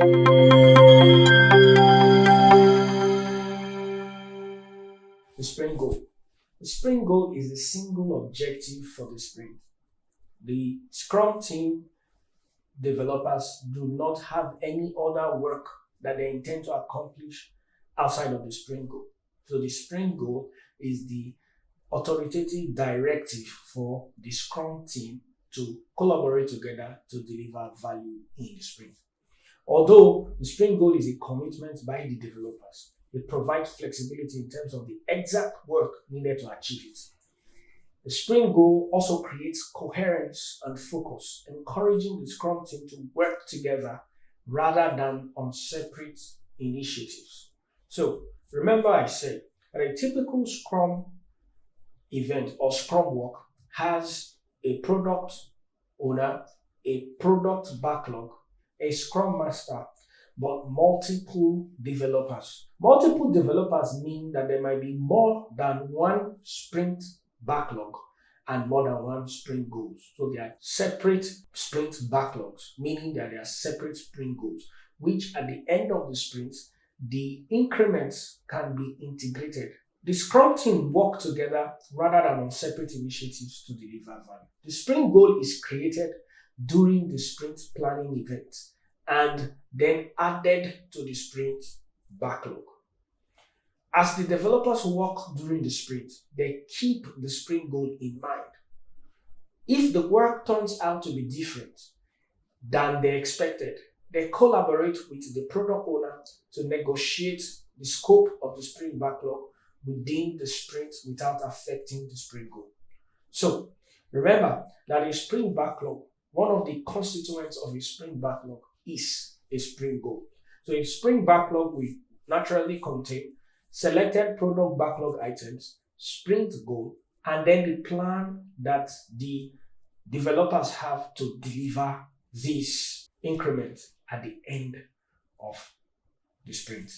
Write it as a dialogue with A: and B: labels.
A: The sprint goal. The sprint goal is the single objective for the sprint. The Scrum team developers do not have any other work that they intend to accomplish outside of the sprint goal. So the sprint goal is the authoritative directive for the Scrum team to collaborate together to deliver value in the sprint. Although the sprint goal is a commitment by the developers, it provides flexibility in terms of the exact work needed to achieve it. The sprint goal also creates coherence and focus, encouraging the Scrum team to work together rather than on separate initiatives. So remember I said that a typical Scrum event or Scrum work has a product owner, a product backlog, a Scrum master, but multiple developers. Multiple developers mean that there might be more than one sprint backlog and more than one sprint goals. So they are separate sprint backlogs, meaning that they are separate sprint goals, which at the end of the sprint, the increments can be integrated. The Scrum team work together rather than on separate initiatives to deliver value. The sprint goal is created during the sprint planning event and then added to the sprint backlog. As the developers work during the sprint, they keep the sprint goal in mind. If the work turns out to be different than they expected, they collaborate with the product owner to negotiate the scope of the sprint backlog within the sprint without affecting the sprint goal. So remember that a sprint backlog, one of the constituents of a sprint backlog is a sprint goal. So a sprint backlog will naturally contain selected product backlog items, sprint goal, and then the plan that the developers have to deliver these increments at the end of the sprint.